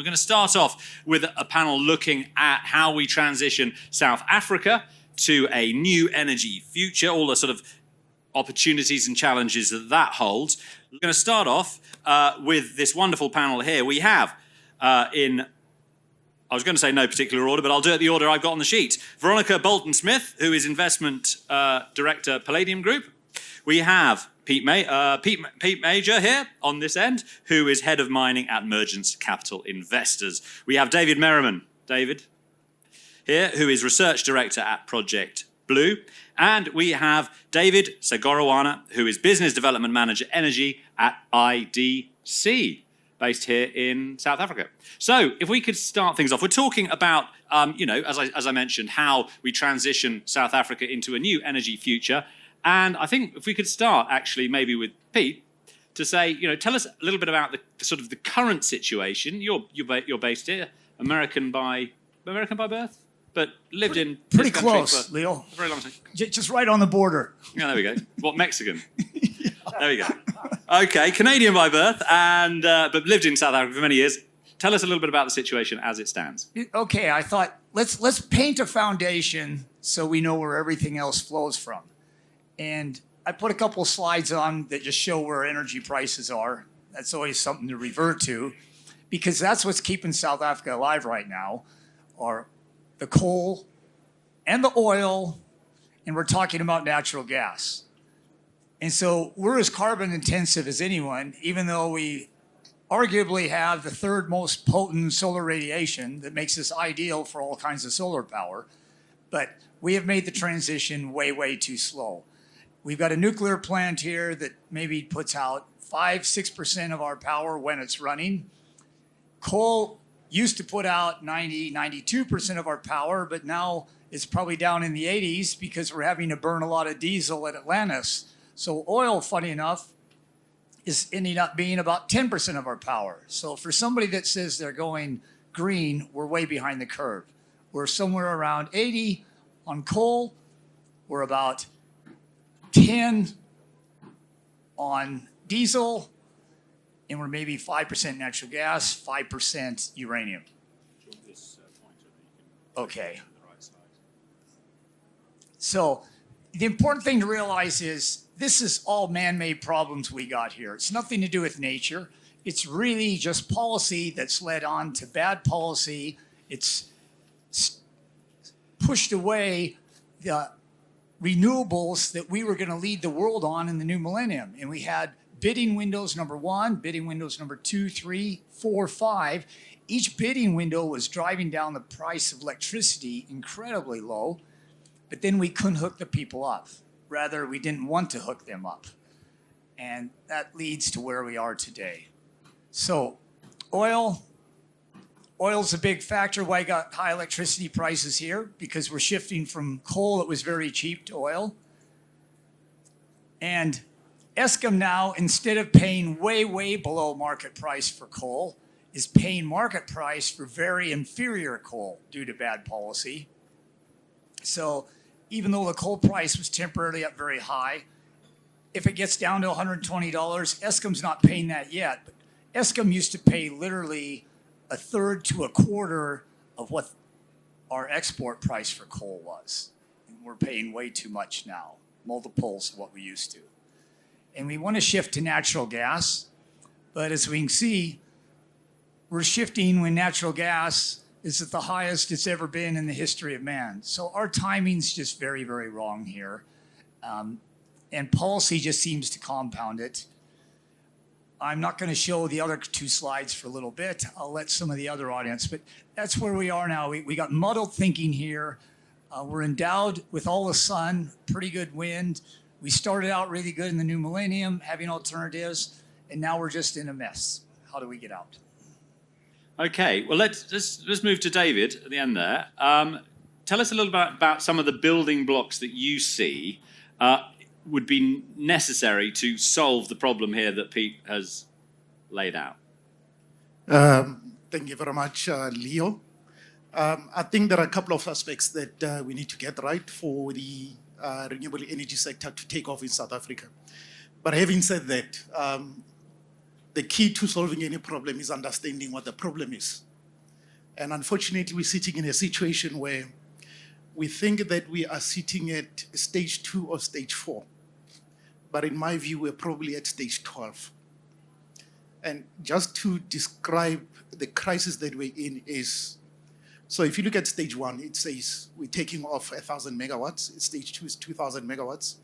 going to start off with a panel looking at how we transition South Africa to a new energy future, all the sort of opportunities and challenges that that holds. We're going to start off with this wonderful panel here. We have I was going to say no particular order, but I'll do it the order I've got on the sheet. Veronica Bolton-Smith, who is Investment Director, Palladium Group. We have Pete Major here on this end, who is Head of Mining at Mergence Capital Investors. We have David Merriman, David, here, who is Research Director at Project Blue. And we have David Sekgororwana, who is Business Development Manager Energy at IDC, based here in South Africa. So if we could start things off, we're talking about, as I mentioned, how we transition South Africa into a new energy future. And I think if we could start actually maybe with Pete to say, tell us a little bit about the sort of the current situation. You're based here, American by birth, but lived in pretty close, Leo. A very long time. Just right on the border. Yeah, there we go. What, Mexican? Yeah. There we go. Okay, Canadian by birth, and but lived in South Africa for many years. Tell us a little bit about the situation as it stands. Okay, I thought let's paint a foundation so we know where everything else flows from. And I put a couple of slides on that just show where energy prices are. That's always something to revert to, because that's what's keeping South Africa alive right now, are the coal and the oil, and we're talking about natural gas. And so we're as carbon intensive as anyone, even though we arguably have the third most potent solar radiation that makes us ideal for all kinds of solar power. But we have made the transition way, way too slow. We've got a nuclear plant here that maybe puts out 5-6% of our power when it's running. Coal used to put out 92% of our power, but now it's probably down in the 80s because we're having to burn a lot of diesel at Atlantis. So oil, funny enough, is ending up being about 10% of our power. So for somebody that says they're going green, we're way behind the curve. We're somewhere around 80 on coal. We're about 10 on diesel, and we're maybe 5% natural gas, 5% uranium. Okay. So the important thing to realize is this is all man-made problems we got here. It's nothing to do with nature. It's really just policy that's led on to bad policy. It's pushed away the renewables that we were going to lead the world on in the new millennium. And we had bidding windows number 1, bidding windows number 2, 3, 4, 5. Each bidding window was driving down the price of electricity incredibly low, but then we couldn't hook the people up. Rather, we didn't want to hook them up. And that leads to where we are today. So oil's a big factor why I got high electricity prices here, because we're shifting from coal that was very cheap to oil. And Eskom now, instead of paying way, way below market price for coal, is paying market price for very inferior coal due to bad policy. So even though the coal price was temporarily up very high, if it gets down to $120, Eskom's not paying that yet. But Eskom used to pay literally a third to a quarter of what our export price for coal was. And we're paying way too much now, multiples of what we used to. And we want to shift to natural gas, but as we can see, we're shifting when natural gas is at the highest it's ever been in the history of man. So our timing's just very, very wrong here. And policy just seems to compound it. I'm not going to show the other 2 slides for a little bit. I'll let some of the other audience, but that's where we are now. We got muddled thinking here. We're endowed with all the sun, pretty good wind. We started out really good in the new millennium, having alternatives, and now we're just in a mess. How do we get out? Okay, well, let's move to David at the end there. Tell us a little bit about some of the building blocks that you see would be necessary to solve the problem here that Pete has laid out. Thank you very much, Leo. I think there are a couple of aspects that we need to get right for the renewable energy sector to take off in South Africa. But having said that, the key to solving any problem is understanding what the problem is. And unfortunately, we're sitting in a situation where we think that we are sitting at stage 2 or stage 4. But in my view, we're probably at stage 12. And just to describe the crisis that we're in is, so if you look at stage 1, it says we're taking off 1,000 megawatts. Stage 2 is 2,000 megawatts.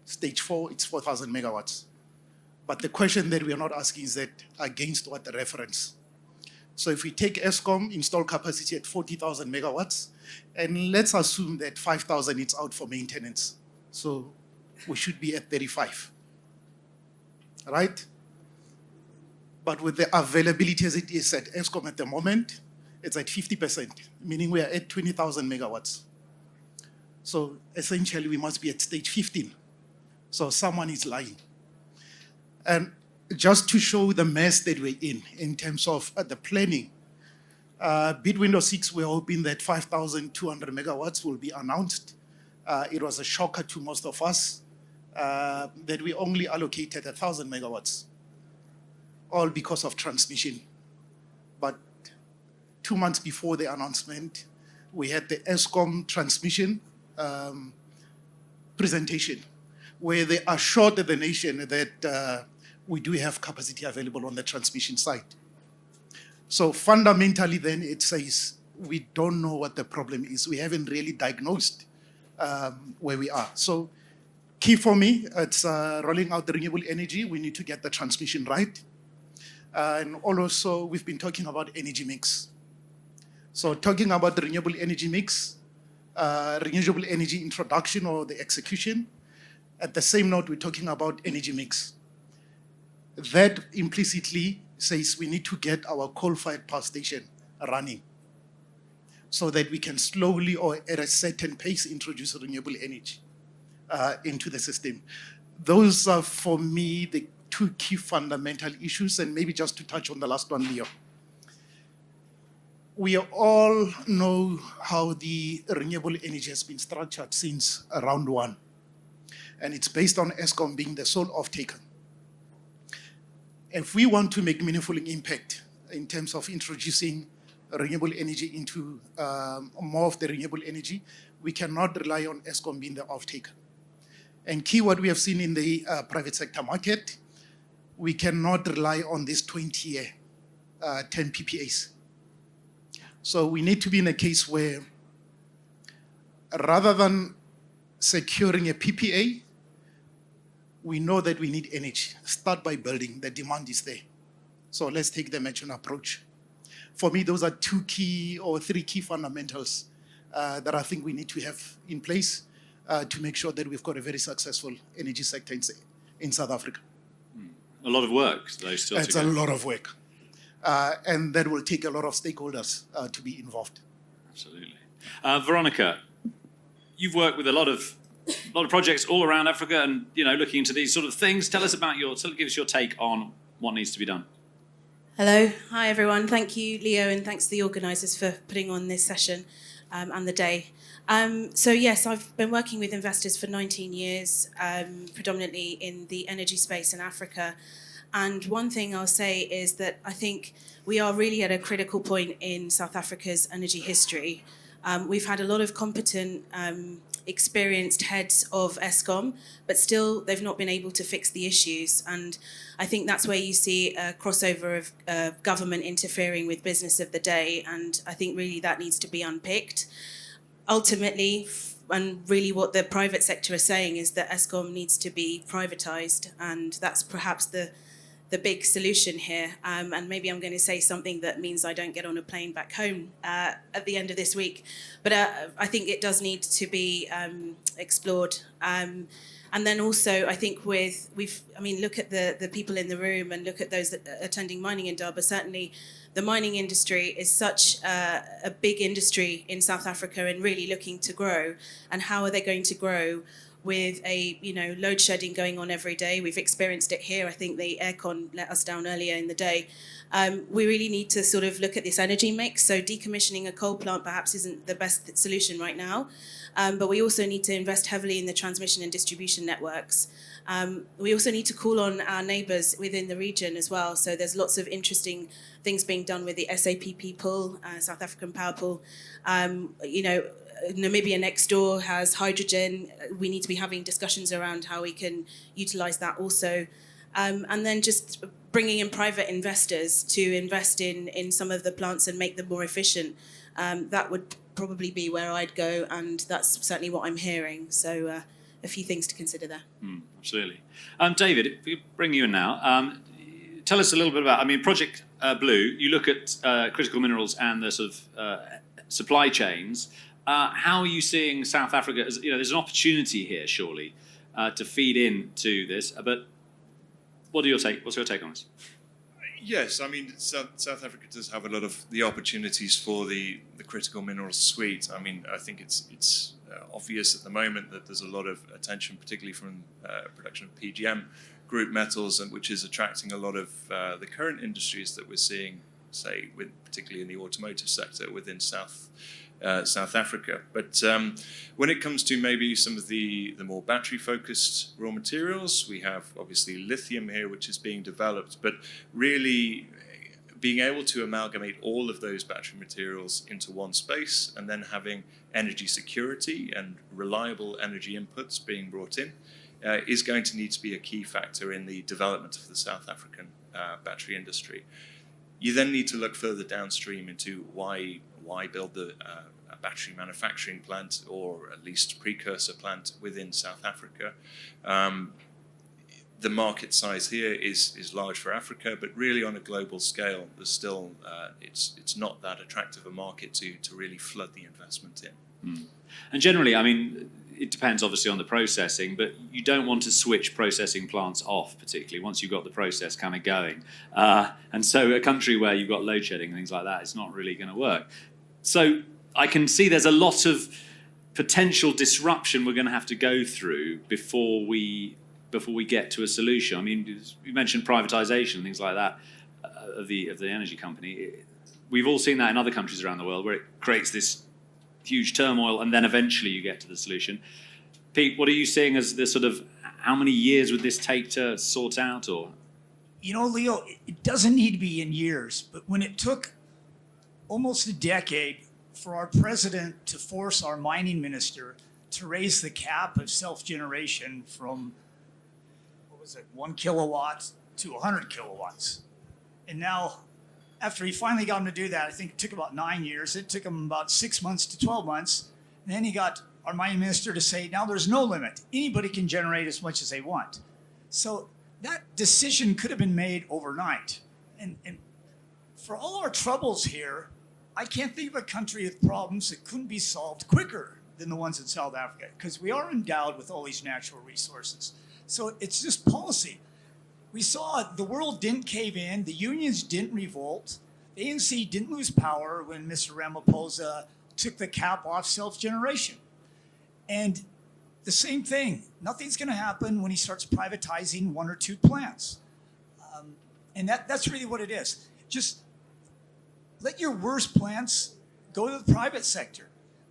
Stage 4, it's 4,000 megawatts. But the question that we are not asking is that against what the reference? So if we take Eskom installed capacity at 40,000 megawatts, and let's assume that 5,000 is out for maintenance. So we should be at 35, right? But with the availability as it is at Eskom at the moment, it's at 50%, meaning we are at 20,000 megawatts. So essentially we must be at stage 15. So someone is lying. And just to show the mess that we're in terms of the planning, bid window 6, we're hoping that 5,200 megawatts will be announced. It was a shocker to most of us that we only allocated 1,000 megawatts, all because of transmission. But 2 months before the announcement, we had the Eskom transmission presentation, where they assured the nation that we do have capacity available on the transmission side. So fundamentally then it says we don't know what the problem is. We haven't really diagnosed where we are. So key for me, it's rolling out the renewable energy. We need to get the transmission right. And also we've been talking about energy mix. So talking about the renewable energy mix, renewable energy introduction or the execution. At the same note, we're talking about energy mix. That implicitly says we need to get our coal-fired power station running so that we can slowly or at a certain pace introduce renewable energy into the system. Those are, for me, the 2 key fundamental issues, and maybe just to touch on the last one, Leo. We all know how the renewable energy has been structured since round 1. And it's based on Eskom being the sole off-taker. If we want to make meaningful impact in terms of introducing renewable energy into more of the renewable energy, we cannot rely on Eskom being the off-taker. And key what we have seen in the private sector market, we cannot rely on this 20-year 10 PPAs. So we need to be in a case where rather than securing a PPA, we know that we need energy. Start by building, the demand is there. So let's take the merchant approach. For me, those are 2 key or 3 key fundamentals that I think we need to have in place to make sure that we've got a very successful energy sector in South Africa. A lot of work, though, still to go. It's a lot of work. And that will take a lot of stakeholders to be involved. Absolutely. Veronica, you've worked with a lot of projects all around Africa, and looking into these sort of things. Tell us about give us your take on what needs to be done. Hello, hi everyone. Thank you, Leo, and thanks to the organisers for putting on this session and the day. So yes, I've been working with investors for 19 years, predominantly in the energy space in Africa. And one thing I'll say is that I think we are really at a critical point in South Africa's energy history. We've had a lot of competent, experienced heads of Eskom, but still they've not been able to fix the issues. And I think that's where you see a crossover of government interfering with business of the day. And I think really that needs to be unpicked. Ultimately, and really what the private sector is saying is that Eskom needs to be privatised, and that's perhaps the big solution here. And maybe I'm going to say something that means I don't get on a plane back home at the end of this week. But I think it does need to be explored. And then also, I think look at the people in the room and look at those that are attending mining in Durban. Certainly, the mining industry is such a big industry in South Africa and really looking to grow. And how are they going to grow with a load shedding going on every day. We've experienced it here. I think the aircon let us down earlier in the day. We really need to sort of look at this energy mix. So decommissioning a coal plant perhaps isn't the best solution right now, but we also need to invest heavily in the transmission and distribution networks. We also need to call on our neighbours within the region as well. So there's lots of interesting things being done with the SAPP pool, South African power pool. Namibia next door has hydrogen. We need to be having discussions around how we can utilise that also. And then just bringing in private investors to invest in some of the plants and make them more efficient. That would probably be where I'd go, and that's certainly what I'm hearing. So a few things to consider there. Absolutely. David, if we bring you in now, tell us a little bit about, Project Blue, you look at critical minerals and the sort of supply chains. How are you seeing South Africa as, there's an opportunity here, surely, to feed into this, but what's your take on this? Yes, South Africa does have a lot of the opportunities for the critical minerals suite. I think it's obvious at the moment that there's a lot of attention, particularly from production of PGM group metals, and which is attracting a lot of the current industries that we're seeing, say, particularly in the automotive sector within South Africa. But when it comes to maybe some of the more battery-focused raw materials, we have obviously lithium here, which is being developed, but really being able to amalgamate all of those battery materials into one space and then having energy security and reliable energy inputs being brought in is going to need to be a key factor in the development of the South African battery industry. You then need to look further downstream into why build a battery manufacturing plant, or at least precursor plant within South Africa. The market size here is large for Africa, but really on a global scale, there's still it's not that attractive a market to really flood the investment in. And generally, it depends obviously on the processing, but you don't want to switch processing plants off, particularly once you've got the process kind of going. And so a country where you've got load shedding and things like that, it's not really going to work. So I can see there's a lot of potential disruption we're going to have to go through before we get to a solution. You mentioned privatization, things like that, of the energy company. We've all seen that in other countries around the world where it creates this huge turmoil and then eventually you get to the solution. Pete, what are you seeing as the sort of, how many years would this take to sort out? Or Leo, it doesn't need to be in years, but when it took almost a decade for our president to force our mining minister to raise the cap of self-generation from 1 kilowatt to 100 kilowatts. And now, after he finally got him to do that, I think it took about 9 years. It took him about 6 months to 12 months. And then he got our mining minister to say, now there's no limit. Anybody can generate as much as they want. So that decision could have been made overnight. And for all our troubles here, I can't think of a country with problems that couldn't be solved quicker than the ones in South Africa, because we are endowed with all these natural resources. So it's just policy. We saw the world didn't cave in, the unions didn't revolt, the ANC didn't lose power when Mr. Ramaphosa took the cap off self-generation. And the same thing, nothing's going to happen when he starts privatizing 1 or 2 plants. And that's really what it is. Just let your worst plants go to the private sector.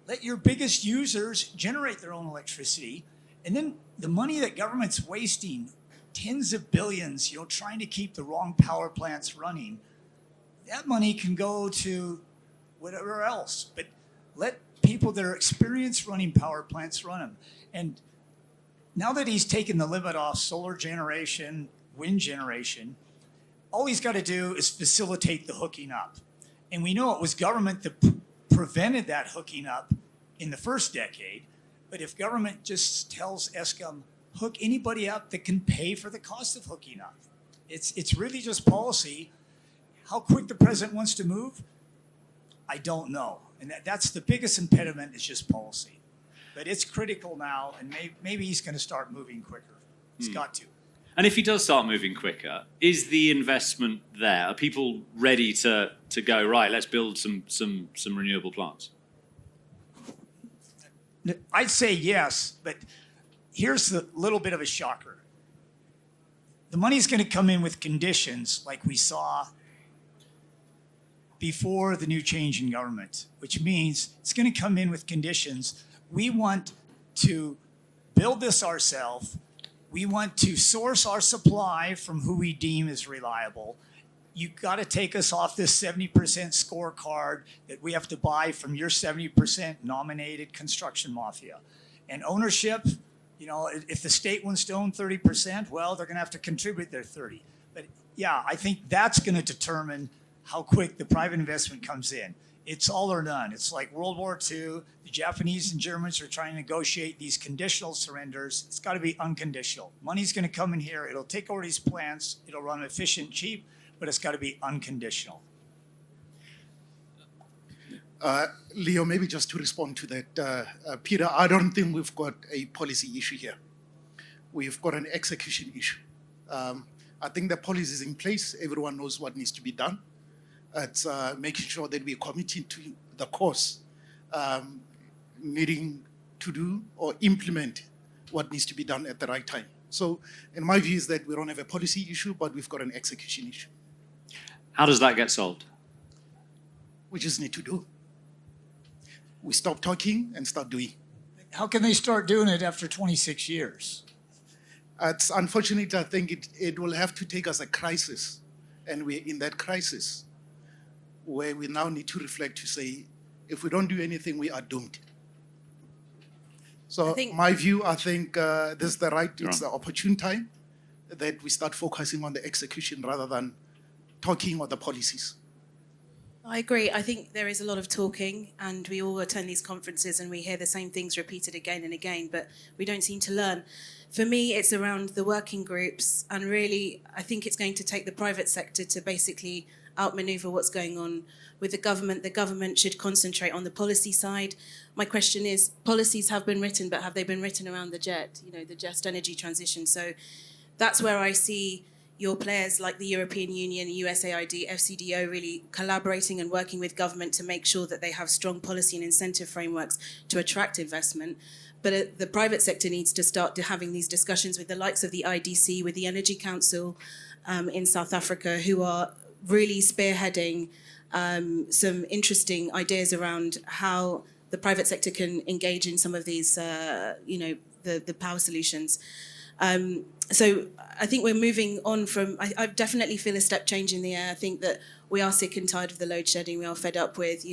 Let your biggest users generate their own electricity. And then the money that government's wasting, tens of billions, trying to keep the wrong power plants running, that money can go to whatever else. But let people that are experienced running power plants run them. And now that he's taken the limit off solar generation, wind generation, all he's got to do is facilitate the hooking up. And we know it was government that prevented that hooking up in the first decade. But if government just tells Eskom, hook anybody up that can pay for the cost of hooking up. It's really just policy. How quick the president wants to move, I don't know. And that's the biggest impediment, is just policy. But it's critical now, and maybe he's going to start moving quicker. He's got to. And if he does start moving quicker, is the investment there? Are people ready to go, right, let's build some renewable plants? I'd say yes, but here's the little bit of a shocker. The money's going to come in with conditions like we saw before the new change in government, which means it's going to come in with conditions. We want to build this ourselves. We want to source our supply from who we deem is reliable. You got to take us off this 70% scorecard that we have to buy from your 70% nominated construction mafia. And ownership, you know, if the state wants to own 30%, well, they're going to have to contribute their 30. But yeah, I think that's going to determine how quick the private investment comes in. It's all or none. It's like World War II. The Japanese and Germans are trying to negotiate these conditional surrenders. It's got to be unconditional. Money's going to come in here. It'll take over these plants. It'll run efficient, cheap, but it's got to be unconditional. Leo, maybe just to respond to that, Peter, I don't think we've got a policy issue here. We've got an execution issue. I think the policy is in place. Everyone knows what needs to be done. It's making sure that we're committing to the course, needing to do or implement what needs to be done at the right time. So, in my view, is that we don't have a policy issue, but we've got an execution issue. How does that get solved? We just need to do. We stop talking and start doing. How can they start doing it after 26 years? It's unfortunate. I think it will have to take us a crisis, and we're in that crisis where we now need to reflect to say, if we don't do anything, we are doomed. So my view, I think this is it's the opportune time that we start focusing on the execution rather than talking on the policies. I agree. I think there is a lot of talking, and we all attend these conferences and we hear the same things repeated again and again, but we don't seem to learn. For me, it's around the working groups, and really, I think it's going to take the private sector to basically outmaneuver what's going on with the government. The government should concentrate on the policy side. My question is, policies have been written, but have they been written around the JET, the just energy transition? So that's where I see your players like the European Union, USAID, FCDO really collaborating and working with government to make sure that they have strong policy and incentive frameworks to attract investment. But the private sector needs to start having these discussions with the likes of the IDC, with the Energy Council in South Africa, who are really spearheading some interesting ideas around how the private sector can engage in some of these, the power solutions. So I think we're moving on from, I definitely feel a step change in the air. I think that we are sick and tired of the load shedding. We are fed up with,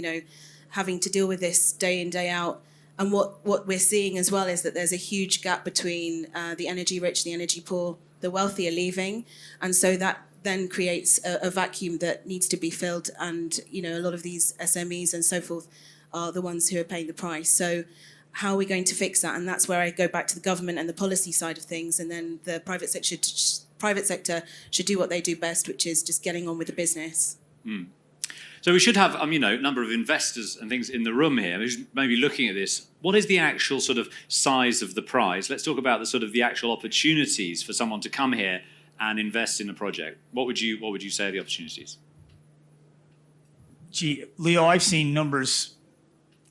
having to deal with this day in, day out. And what we're seeing as well is that there's a huge gap between the energy rich, the energy poor, the wealthy are leaving. And so that then creates a vacuum that needs to be filled. And, a lot of these SMEs and so forth are the ones who are paying the price. So how are we going to fix that? And that's where I go back to the government and the policy side of things. And then the private sector should do what they do best, which is just getting on with the business. Mm. So we should have, a number of investors and things in the room here, maybe looking at this. What is the actual sort of size of the prize? Let's talk about the actual opportunities for someone to come here and invest in a project. What would you say are the opportunities? Gee, Leo, I've seen numbers,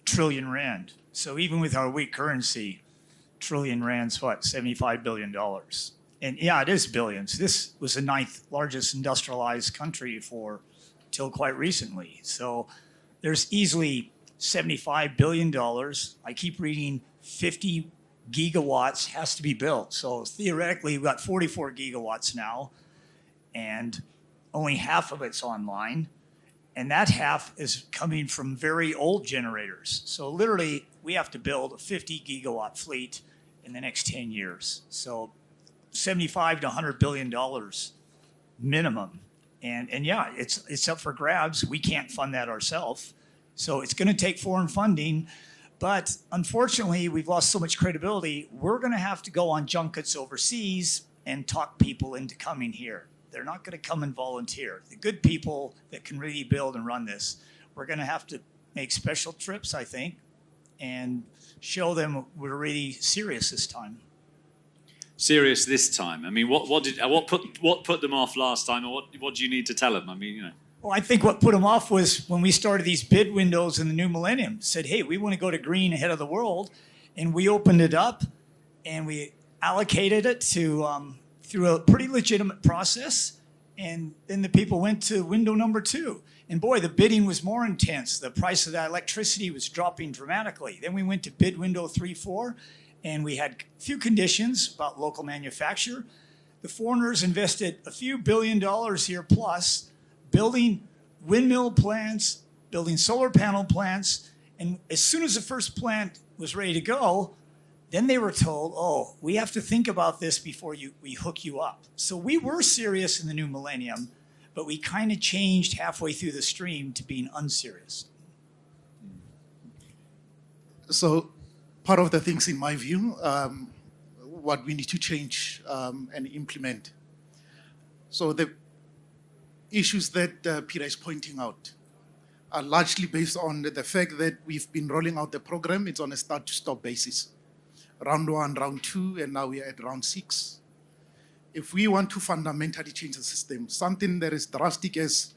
trillion rand. So even with our weak currency, trillion rand's what, $75 billion. And yeah, it is billions. This was the 9th largest industrialized country till quite recently. So there's easily $75 billion. I keep reading 50 gigawatts has to be built. So theoretically, we've got 44 gigawatts now, and only half of it's online. And that half is coming from very old generators. So literally, we have to build a 50 gigawatt fleet in the next 10 years. So $75 to $100 billion minimum. And yeah, it's up for grabs. We can't fund that ourselves. So it's going to take foreign funding. But unfortunately, we've lost so much credibility. We're going to have to go on junkets overseas and talk people into coming here. They're not going to come and volunteer. The good people that can really build and run this, we're going to have to make special trips, I think, and show them we're really serious this time. Serious this time? I mean, what put them off last time, or what do you need to tell them? I mean, Well, I think what put them off was when we started these bid windows in the new millennium. Said, hey, we want to go to green ahead of the world, and we opened it up, and we allocated it to through a pretty legitimate process, and then the people went to window number 2. And boy, the bidding was more intense. The price of that electricity was dropping dramatically. Then we went to bid window 3, 4, and we had a few conditions about local manufacture. The foreigners invested a few $1 billion here plus, building windmill plants, building solar panel plants, and as soon as the first plant was ready to go, then they were told, oh, we have to think about this before we hook you up. So we were serious in the new millennium, but we kind of changed halfway through the stream to being unserious. So part of the things, in my view, what we need to change and implement. So the issues that Peter is pointing out are largely based on the fact that we've been rolling out the program. It's on a start-to-stop basis. Round 1, round 2, and now we are at round 6. If we want to fundamentally change the system, something that is drastic as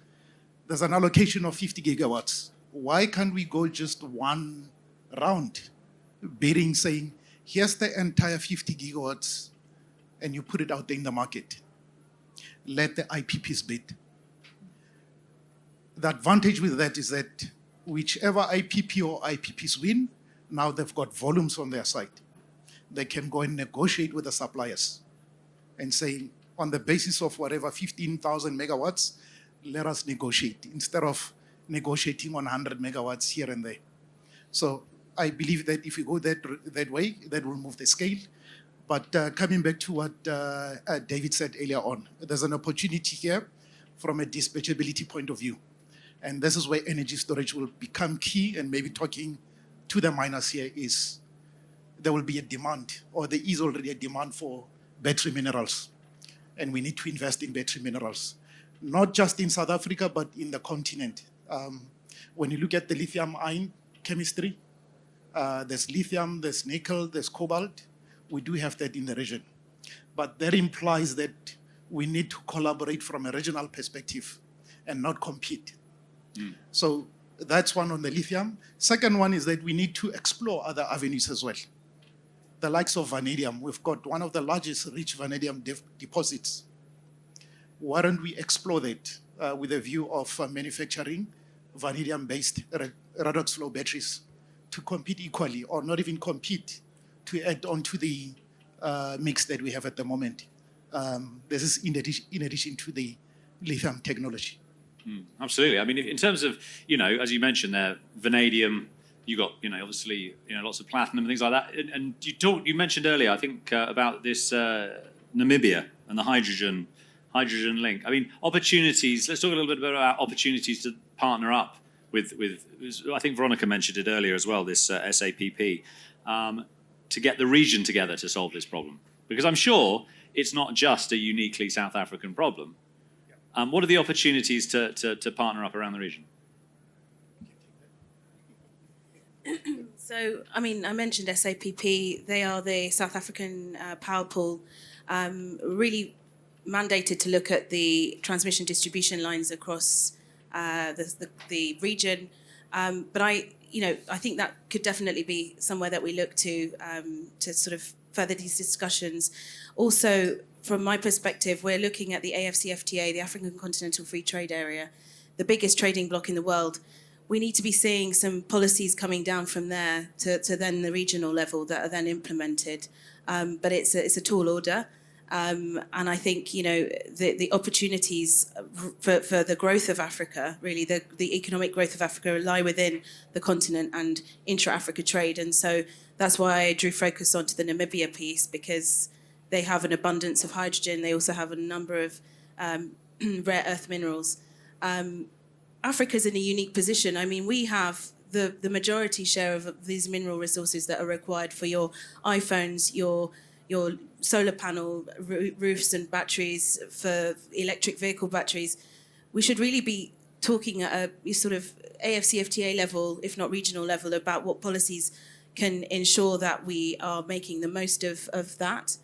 there's an allocation of 50 gigawatts, why can't we go just one round bidding saying, here's the entire 50 gigawatts, and you put it out there in the market. Let the IPPs bid. The advantage with that is that whichever IPP or IPPs win, now they've got volumes on their side. They can go and negotiate with the suppliers and say, on the basis of whatever 15,000 megawatts, let us negotiate instead of negotiating on 100 megawatts here and there. So I believe that if we go that way, that will move the scale. But coming back to what David said earlier on, there's an opportunity here from a dispatchability point of view. And this is where energy storage will become key, and maybe talking to the miners here is there will be a demand, or there is already a demand for battery minerals. And we need to invest in battery minerals, not just in South Africa, but in the continent. When you look at the lithium-ion chemistry, there's lithium, there's nickel, there's cobalt. We do have that in the region. But that implies that we need to collaborate from a regional perspective and not compete. So that's one on the lithium. Second one is that we need to explore other avenues as well. The likes of vanadium. We've got one of the largest rich vanadium deposits. Why don't we explore that with a view of manufacturing vanadium-based redox flow batteries to compete equally, or not even compete, to add on to the mix that we have at the moment. This is in addition to the lithium technology. Absolutely. I mean, in terms of, as you mentioned there, vanadium, you got, obviously, lots of platinum and things like that. And you mentioned earlier, I think, about this Namibia and the hydrogen link. I mean, opportunities. Let's talk a little bit about opportunities to partner up with. I think Veronica mentioned it earlier as well. This SAPP to get the region together to solve this problem, because I'm sure it's not just a uniquely South African problem. What are the opportunities to partner up around the region? So, I mean, I mentioned SAPP. They are the South African power pool, really mandated to look at the transmission distribution lines across the region. But I think that could definitely be somewhere that we look to sort of further these discussions. Also, from my perspective, we're looking at the AfCFTA, the African Continental Free Trade Area, the biggest trading bloc in the world. We need to be seeing some policies coming down from there to then the regional level that are then implemented. But it's a tall order. And I think, the opportunities for the growth of Africa, really the economic growth of Africa, lie within the continent and intra-Africa trade. And so that's why I drew focus onto the Namibia piece, because they have an abundance of hydrogen. They also have a number of rare earth minerals. Africa's in a unique position. I mean, we have the majority share of these mineral resources that are required for your iPhones, your solar panel roofs and batteries, for electric vehicle batteries. We should really be talking at a sort of AfCFTA level, if not regional level, about what policies can ensure that we are making the most of that.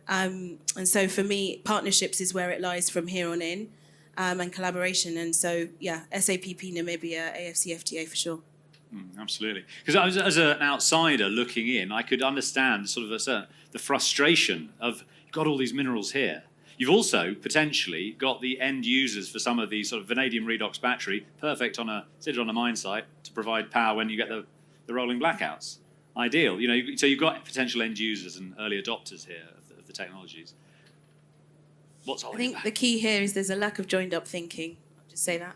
And so for me, partnerships is where it lies from here on in, and collaboration. And so, SAPP, Namibia, AfCFTA for sure. Absolutely. Because as an outsider looking in, I could understand sort of the frustration of you've got all these minerals here. You've also potentially got the end users for some of these sort of vanadium redox battery, perfect sitting on a mine site to provide power when you get the rolling blackouts. Ideal. So you've got potential end users and early adopters here of the technologies. What's I holding think back? the key here is there's a lack of joined up thinking. I'll just say that.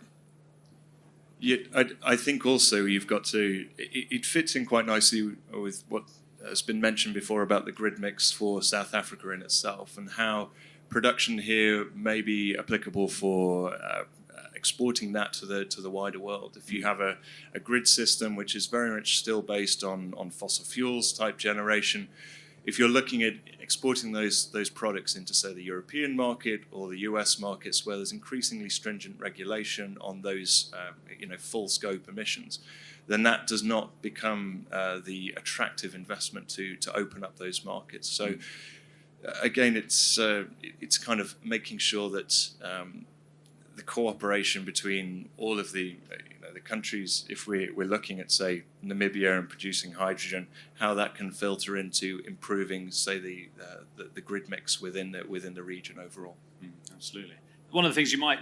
Yeah, I think also you've got to. It fits in quite nicely with what has been mentioned before about the grid mix for South Africa in itself, and how production here may be applicable for exporting that to the wider world. If you have a grid system which is very much still based on fossil fuels type generation, if you're looking at exporting those products into, say, the European market or the US markets, where there's increasingly stringent regulation on those full scope emissions, then that does not become the attractive investment to open up those markets. So again, it's kind of making sure that the cooperation between all of the countries, if we're looking at, say, Namibia and producing hydrogen, how that can filter into improving, say, the grid mix within the region overall. Absolutely. One of the things you might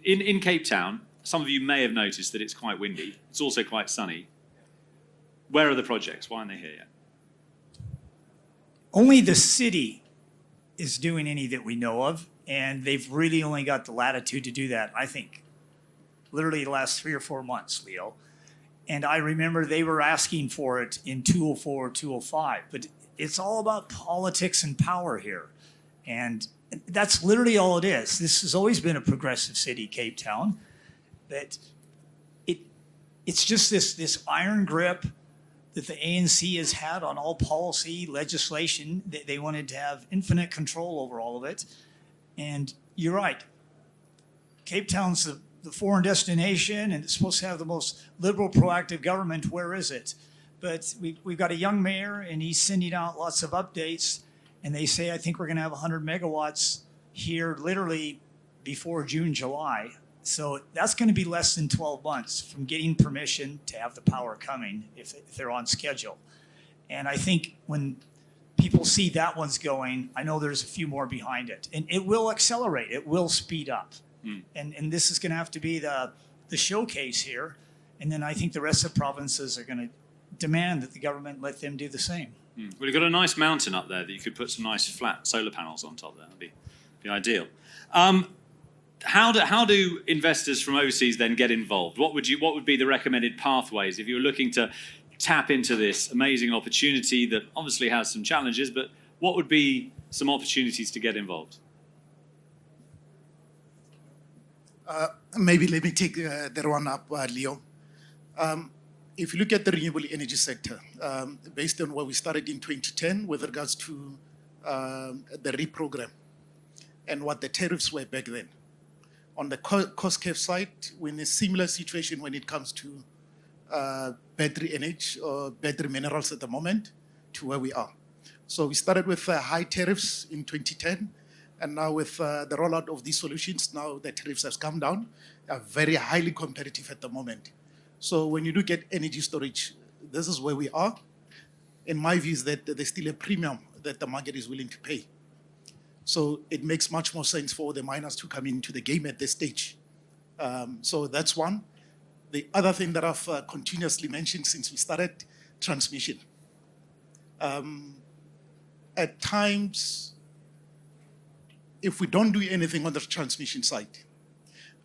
in Cape Town, some of you may have noticed that it's quite windy. It's also quite sunny. Where are the projects? Why aren't they here yet? Only the city is doing any that we know of, and they've really only got the latitude to do that, I think, literally the last 3 or 4 months, Leo. And I remember they were asking for it in 204, 205, but it's all about politics and power here. And that's literally all it is. This has always been a progressive city, Cape Town, but it's just this iron grip that the ANC has had on all policy, legislation. They wanted to have infinite control over all of it. And you're right. Cape Town's the foreign destination, and it's supposed to have the most liberal, proactive government. Where is it? But we've got a young mayor, and he's sending out lots of updates. And they say, I think we're going to have 100 megawatts here literally before June, July. So that's going to be less than 12 months from getting permission to have the power coming if they're on schedule. And I think when people see that one's going, I know there's a few more behind it. And it will accelerate. It will speed up. And this is going to have to be the showcase here. And then I think the rest of the provinces are going to demand that the government let them do the same. Well, you've got a nice mountain up there that you could put some nice flat solar panels on top there. That'd be ideal. How do investors from overseas then get involved? What would be the recommended pathways if you were looking to tap into this amazing opportunity that obviously has some challenges, but what would be some opportunities to get involved? Maybe let me take that one up, Leo. If you look at the renewable energy sector, based on where we started in 2010 with regards to the reprogram and what the tariffs were back then, on the cost curve side, we're in a similar situation when it comes to battery energy or battery minerals at the moment to where we are. So we started with high tariffs in 2010, and now with the rollout of these solutions, now the tariffs have come down, are very highly competitive at the moment. So when you look at energy storage, this is where we are. In my view is that there's still a premium that the market is willing to pay. So it makes much more sense for the miners to come into the game at this stage. So that's one. The other thing that I've continuously mentioned since we started, transmission. At times, if we don't do anything on the transmission side,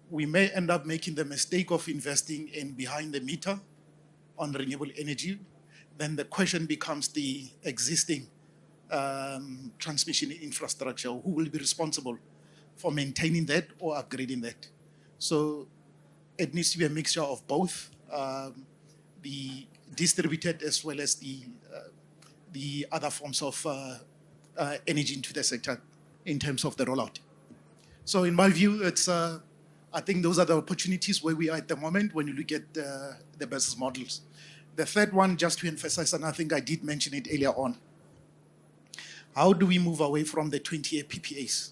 we may end up making the mistake of investing in behind the meter on renewable energy. Then the question becomes the existing transmission infrastructure. Who will be responsible for maintaining that or upgrading that? So it needs to be a mixture of both, the distributed as well as the other forms of energy into the sector in terms of the rollout. So in my view, it's I think those are the opportunities where we are at the moment when you look at the business models. The third one, just to emphasize, and I think I did mention it earlier on, how do we move away from the 20-year PPAs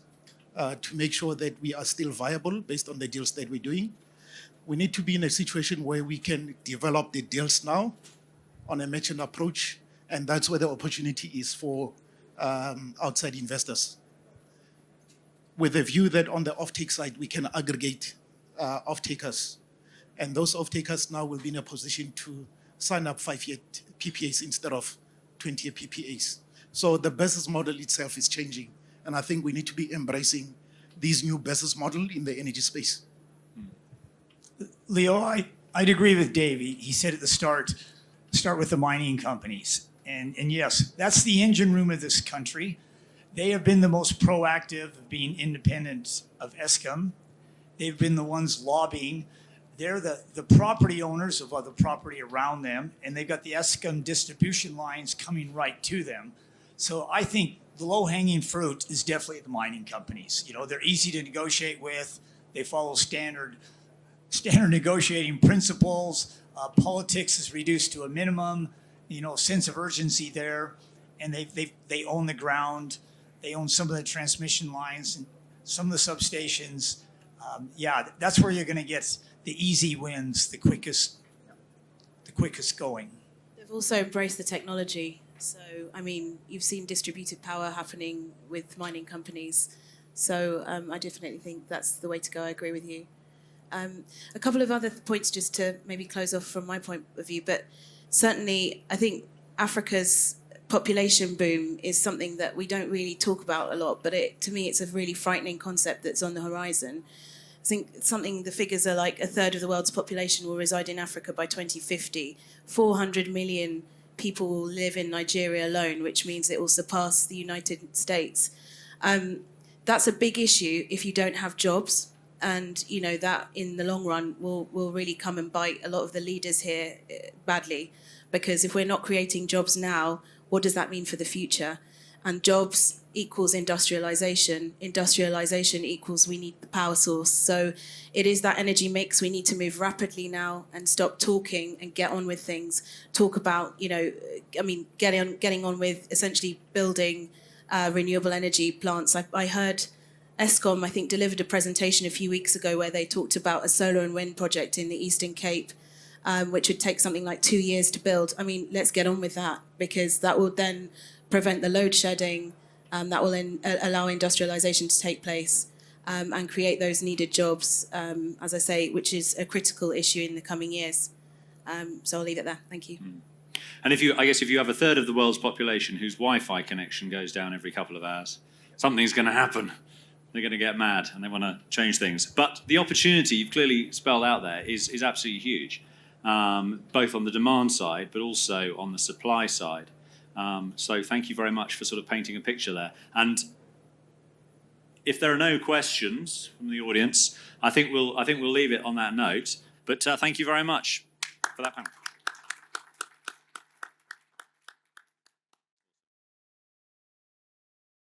to make sure that we are still viable based on the deals that we're doing? We need to be in a situation where we can develop the deals now on a merchant approach, and that's where the opportunity is for outside investors. With the view that on the offtake side, we can aggregate offtakers. And those offtakers now will be in a position to sign up 5-year PPAs instead of 20-year PPAs. So the business model itself is changing. And I think we need to be embracing these new business model in the energy space. Leo, I'd agree with Dave. He said at the start with the mining companies. And yes, that's the engine room of this country. They have been the most proactive of being independent of Eskom. They've been the ones lobbying. They're the property owners of other property around them, and they've got the Eskom distribution lines coming right to them. So I think the low-hanging fruit is definitely the mining companies. You know, they're easy to negotiate with. They follow standard negotiating principles. Politics is reduced to a minimum. You know, sense of urgency there, and they own the ground. They own some of the transmission lines and some of the substations. Yeah, that's where you're going to get the easy wins, the quickest going. They've also embraced the technology. So, I mean, you've seen distributed power happening with mining companies. So I definitely think that's the way to go. I agree with you. A couple of other points just to maybe close off from my point of view, but certainly I think Africa's population boom is something that we don't really talk about a lot, but to me it's a really frightening concept that's on the horizon. I think the figures are like a third of the world's population will reside in Africa by 2050. 400 million people will live in Nigeria alone, which means it will surpass the United States. That's a big issue if you don't have jobs. And, you know, that in the long run will really come and bite a lot of the leaders here badly. Because if we're not creating jobs now, what does that mean for the future? And jobs equals industrialization. Industrialization equals we need the power source. So it is that energy mix. We need to move rapidly now and stop talking and get on with things. Talk about, you know, I mean, getting on with essentially building renewable energy plants. I heard Eskom, I think, delivered a presentation a few weeks ago where they talked about a solar and wind project in the Eastern Cape, which would take something like 2 years to build. I mean, let's get on with that, because that will then prevent the load shedding, that will allow industrialization to take place and create those needed jobs, as I say, which is a critical issue in the coming years. So I'll leave it there. Thank you. And if you have a third of the world's population whose Wi-Fi connection goes down every couple of hours, something's going to happen. They're going to get mad and they want to change things. But the opportunity you've clearly spelled out there is absolutely huge, both on the demand side, but also on the supply side. So thank you very much for sort of painting a picture there. And if there are no questions from the audience, I think we'll leave it on that note. But thank you very much for that panel.